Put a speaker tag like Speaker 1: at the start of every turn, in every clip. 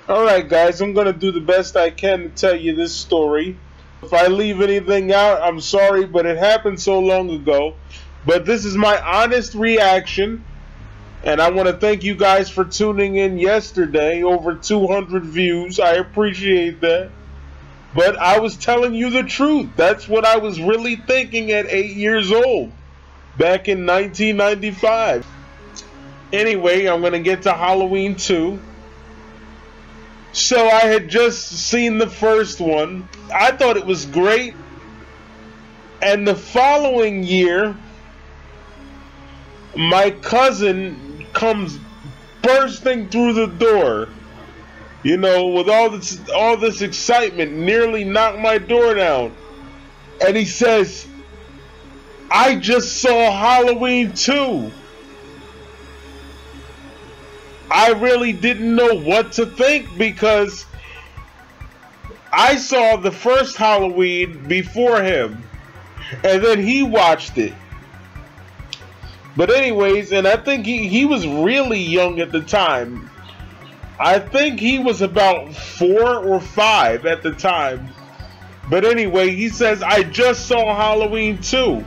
Speaker 1: Alright, guys, I'm going to do the best I can to tell you this story. If I leave anything out, I'm sorry, but it happened so long ago. But this is my honest reaction, and I want to thank you guys for tuning in yesterday. Over 200 views. I appreciate that. But I was telling you the truth. That's what I was really thinking at 8 years old, back in 1995. Anyway, I'm going to get to Halloween 2. So I had just seen the first one. I thought it was great. And the following year, my cousin comes bursting through the door, you know, with all this excitement, nearly knocked my door down. And he says, "I just saw Halloween 2. I really didn't know what to think because I saw the first Halloween before him, and then he watched it. But anyways, and I think he was really young at the time. I think he was about 4 or 5 at the time. But anyway, he says, "I just saw Halloween 2.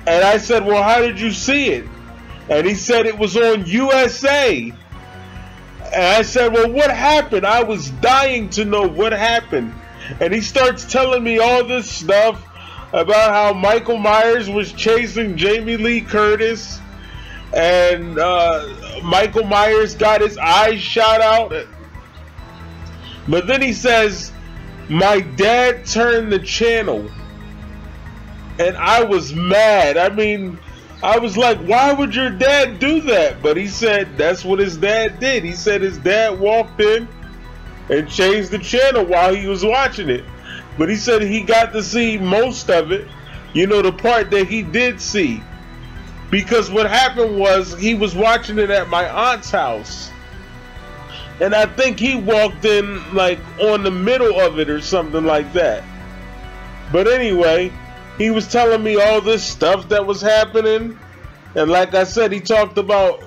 Speaker 1: And I said, "Well, how did you see it?" And he said it was on USA. And I said, "Well, what happened?" I was dying to know what happened. And he starts telling me all this stuff about how Michael Myers was chasing Jamie Lee Curtis. And Michael Myers got his eyes shot out. But then he says, "My dad turned the channel." And I was mad. I mean, I was like, why would your dad do that? But he said that's what his dad did. He said his dad walked in and changed the channel while he was watching it. But he said he got to see most of it, you know, the part that he did see. Because what happened was he was watching it at my aunt's house. And I think he walked in like on the middle of it or something like that. But anyway, he was telling me all this stuff that was happening. And like I said, he talked about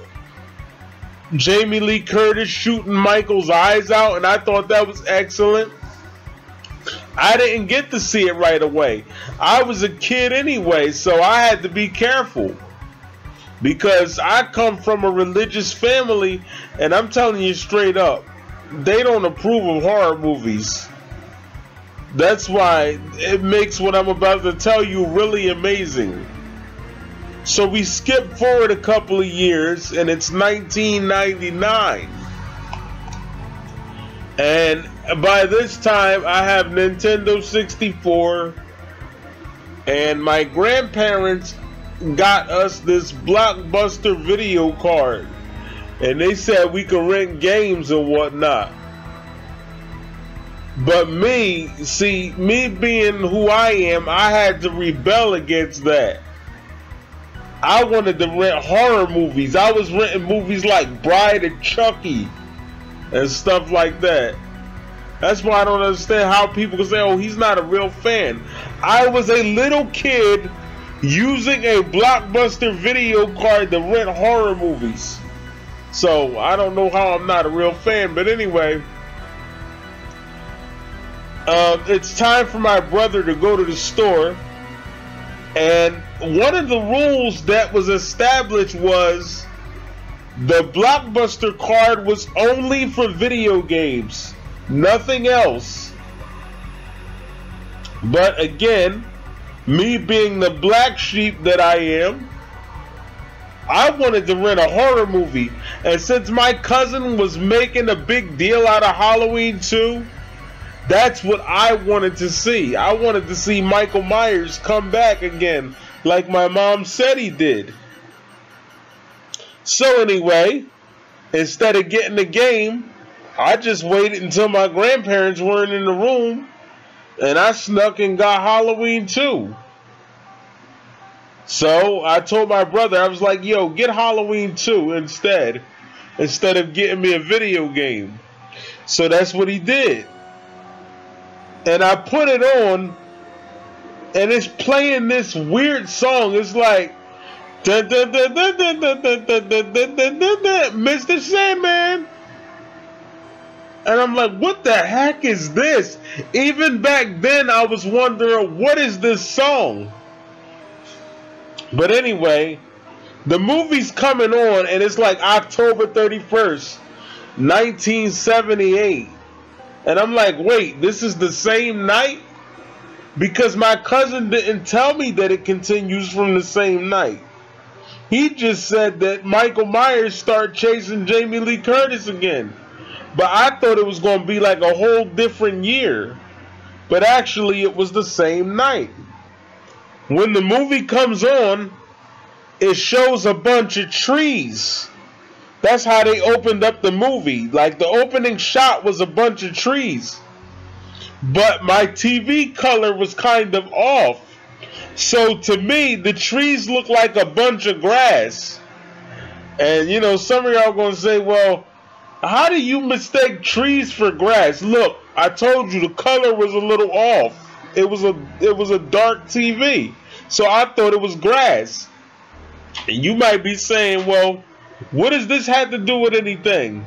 Speaker 1: Jamie Lee Curtis shooting Michael's eyes out. And I thought that was excellent. I didn't get to see it right away. I was a kid anyway, so I had to be careful. Because I come from a religious family. And I'm telling you straight up, they don't approve of horror movies. That's why it makes what I'm about to tell you really amazing. So we skip forward a couple of years, and it's 1999. And by this time, I have Nintendo 64, and my grandparents got us this Blockbuster video card. And they said we could rent games and whatnot. But me being who I am, I had to rebel against that. I wanted to rent horror movies. I was renting movies like Bride of Chucky and stuff like that. That's why I don't understand how people can say, "Oh, he's not a real fan." I was a little kid using a Blockbuster video card to rent horror movies. So I don't know how I'm not a real fan. But anyway, it's time for my brother to go to the store, and one of the rules that was established was the Blockbuster card was only for video games, nothing else. But again, me being the black sheep that I am, I wanted to rent a horror movie. And since my cousin was making a big deal out of Halloween 2, that's what I wanted to see. I wanted to see Michael Myers come back again, like my mom said he did. So anyway, instead of getting the game, I just waited until my grandparents weren't in the room, and I snuck and got Halloween 2. So I told my brother, I was like, "Yo, get Halloween 2 instead of getting me a video game." So that's what he did. And I put it on, and it's playing this weird song. It's like, Mr. Sandman. And I'm like, what the heck is this? Even back then, I was wondering, what is this song? But anyway, the movie's coming on, and it's like October 31st, 1978. And I'm like, wait, this is the same night? Because my cousin didn't tell me that it continues from the same night. He just said that Michael Myers started chasing Jamie Lee Curtis again. But I thought it was going to be like a whole different year. But actually, it was the same night. When the movie comes on, it shows a bunch of trees. That's how they opened up the movie. Like, the opening shot was a bunch of trees. But my TV color was kind of off. So to me, the trees look like a bunch of grass. And, you know, some of y'all going to say, well, how do you mistake trees for grass? Look, I told you the color was a little off. It was a dark TV. So I thought it was grass. And you might be saying, well, what does this have to do with anything?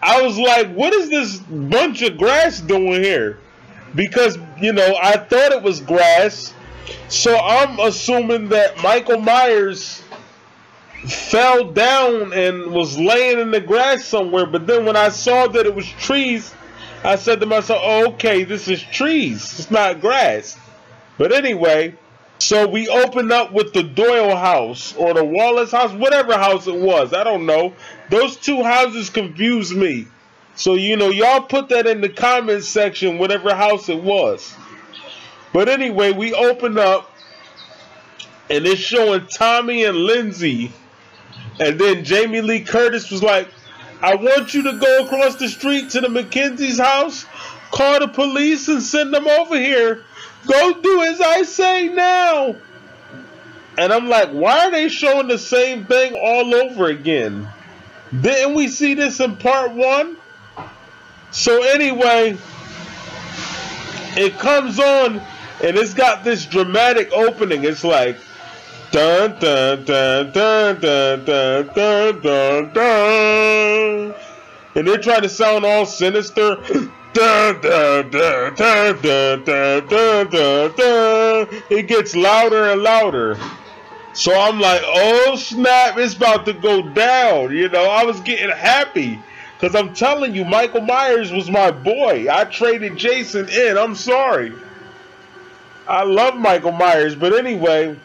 Speaker 1: I was like, what is this bunch of grass doing here? Because, you know, I thought it was grass. So I'm assuming that Michael Myers fell down and was laying in the grass somewhere. But then when I saw that it was trees, I said to myself, oh, okay, this is trees. It's not grass. But anyway, so we opened up with the Doyle house or the Wallace house, whatever house it was. I don't know. Those two houses confused me. So, you know, y'all put that in the comments section, whatever house it was. But anyway, we opened up and it's showing Tommy and Lindsay. And then Jamie Lee Curtis was like, I want you to go across the street to the McKenzie's house, call the police and send them over here. Go do as I say now. And I'm like, why are they showing the same thing all over again? Didn't we see this in part 1? So anyway, it comes on and it's got this dramatic opening. It's like, dun dun dun dun dun dun dun dun dun, and they're trying to sound all sinister. Dun dun dun dun dun dun dun dun dun. It gets louder and louder. So I'm like, oh snap, it's about to go down. You know, I was getting happy because I'm telling you, Michael Myers was my boy. I traded Jason in. I'm sorry. I love Michael Myers, but anyway.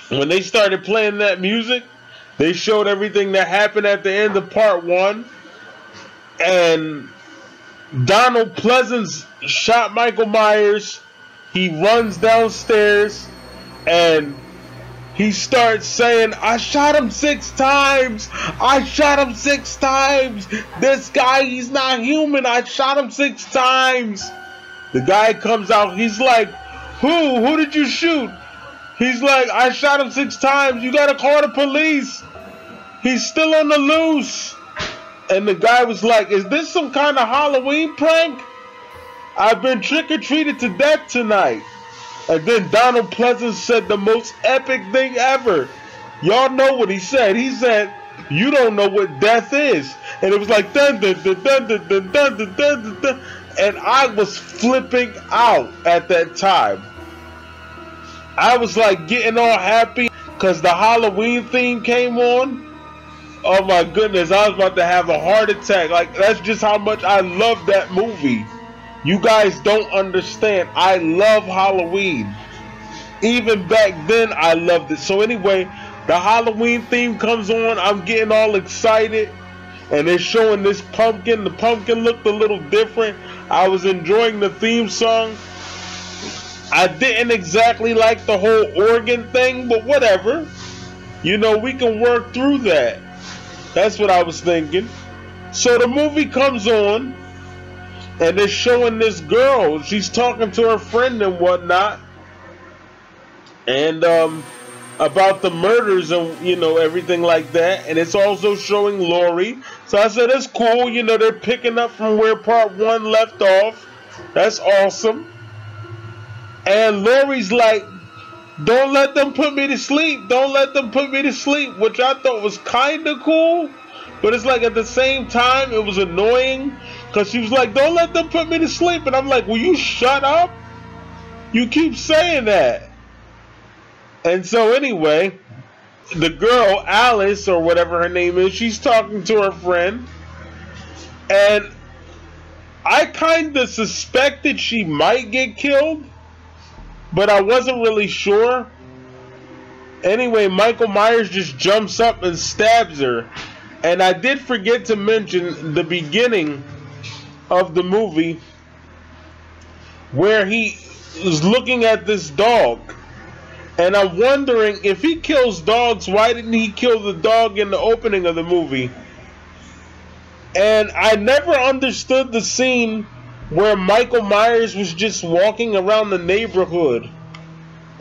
Speaker 1: When they started playing that music, they showed everything that happened at the end of part 1. And Donald Pleasance shot Michael Myers. He runs downstairs and he starts saying, I shot him 6 times. I shot him 6 times. This guy, he's not human. I shot him 6 times. The guy comes out. He's like, who? Who did you shoot? He's like, I shot him 6 times. You gotta call the police. He's still on the loose. And the guy was like, is this some kind of Halloween prank? I've been trick-or-treated to death tonight. And then Donald Pleasance said the most epic thing ever. Y'all know what he said. He said, you don't know what death is. And it was like, dun dun dun dun dun dun dun dun dun dun. And I was flipping out at that time. I was like getting all happy because the Halloween theme came on. Oh my goodness, I was about to have a heart attack. Like, that's just how much I love that movie. You guys don't understand. I love Halloween. Even back then, I loved it. So anyway, the Halloween theme comes on. I'm getting all excited. And they're showing this pumpkin. The pumpkin looked a little different. I was enjoying the theme song. I didn't exactly like the whole organ thing, but whatever. You know, we can work through that. That's what I was thinking. So the movie comes on, and they're showing this girl. She's talking to her friend and whatnot. And about the murders and, you know, everything like that. And it's also showing Laurie. So I said, that's cool. You know, they're picking up from where part 1 left off. That's awesome. And Laurie's like, don't let them put me to sleep. Don't let them put me to sleep. Which I thought was kind of cool. But it's like at the same time, it was annoying because she was like, don't let them put me to sleep. And I'm like, will you shut up? You keep saying that. And so anyway, the girl, Alice, or whatever her name is, she's talking to her friend. And I kind of suspected she might get killed, but I wasn't really sure. Anyway, Michael Myers just jumps up and stabs her. And I did forget to mention the beginning of the movie where he is looking at this dog. And I'm wondering, if he kills dogs, why didn't he kill the dog in the opening of the movie? And I never understood the scene where Michael Myers was just walking around the neighborhood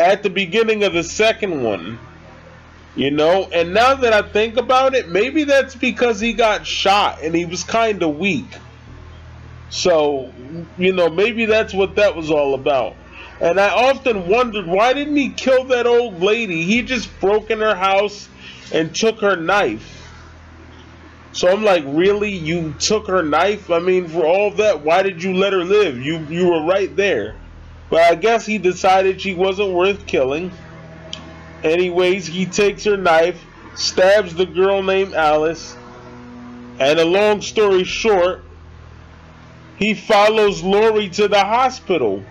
Speaker 1: at the beginning of the second one. You know, and now that I think about it, maybe that's because he got shot and he was kind of weak. So, you know, maybe that's what that was all about. And I often wondered, why didn't he kill that old lady? He just broke in her house and took her knife. So I'm like, really? You took her knife? I mean, for all that, why did you let her live? You were right there. But I guess he decided she wasn't worth killing. Anyways, he takes her knife, stabs the girl named Alice, and a long story short, he follows Laurie to the hospital.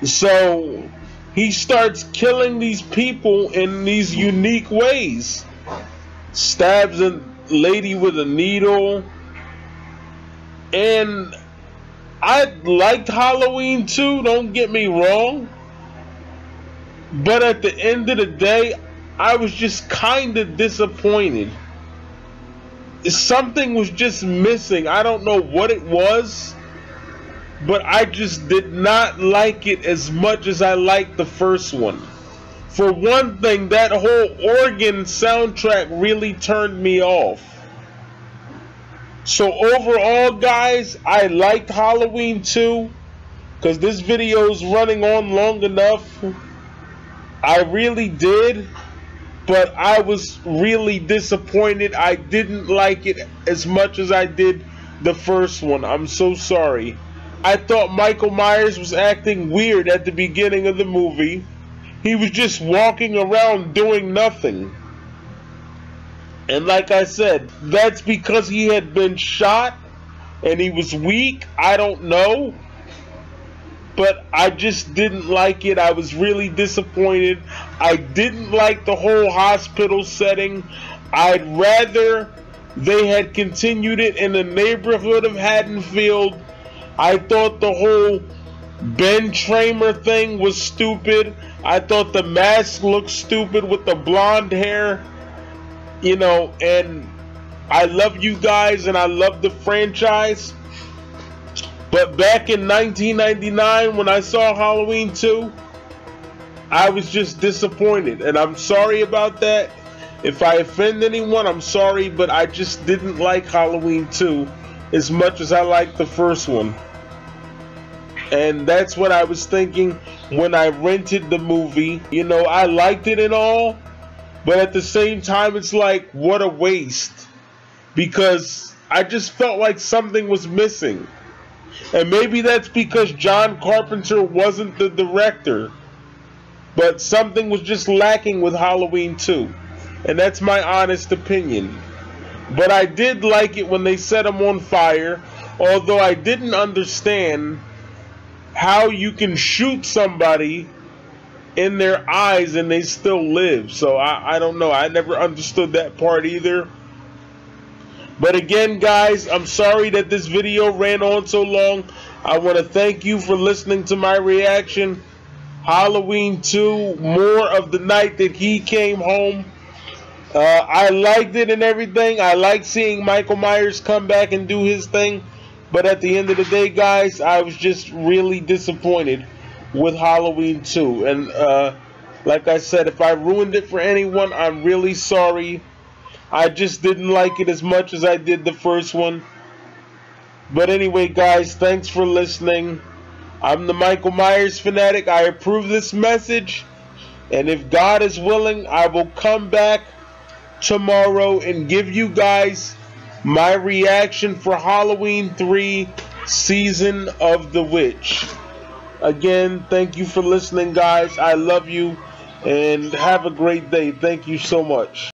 Speaker 1: So he starts killing these people in these unique ways. Stabs a lady with a needle. And I liked Halloween too, don't get me wrong. But at the end of the day, I was just kind of disappointed. Something was just missing. I don't know what it was, but I just did not like it as much as I liked the first one. For one thing, that whole organ soundtrack really turned me off. So overall, guys, I liked Halloween 2 because this video is running on long enough. I really did, but I was really disappointed. I didn't like it as much as I did the first one. I'm so sorry. I thought Michael Myers was acting weird at the beginning of the movie. He was just walking around doing nothing. And like I said, that's because he had been shot and he was weak. I don't know. But I just didn't like it. I was really disappointed. I didn't like the whole hospital setting. I'd rather they had continued it in the neighborhood of Haddonfield. I thought the whole Ben Tramer thing was stupid. I thought the mask looked stupid with the blonde hair. You know, and I love you guys and I love the franchise. But back in 1999, when I saw Halloween 2, I was just disappointed. And I'm sorry about that. If I offend anyone, I'm sorry. But I just didn't like Halloween 2 as much as I liked the first one. And that's what I was thinking when I rented the movie. You know, I liked it and all. But at the same time, it's like, what a waste. Because I just felt like something was missing. And maybe that's because John Carpenter wasn't the director. But something was just lacking with Halloween 2. And that's my honest opinion. But I did like it when they set him on fire. Although I didn't understand how you can shoot somebody in their eyes and they still live. So I don't know. I never understood that part either. But again, guys, I'm sorry that this video ran on so long. I want to thank you for listening to my reaction. Halloween 2, more of the night that he came home. I liked it and everything. I like seeing Michael Myers come back and do his thing. But at the end of the day, guys, I was just really disappointed with Halloween 2. And like I said, if I ruined it for anyone, I'm really sorry. I just didn't like it as much as I did the first one. But anyway, guys, thanks for listening. I'm the Michael Myers fanatic. I approve this message. And if God is willing, I will come back tomorrow and give you guys my reaction for Halloween 3 Season of the Witch. Again, thank you for listening, guys. I love you, and have a great day. Thank you so much.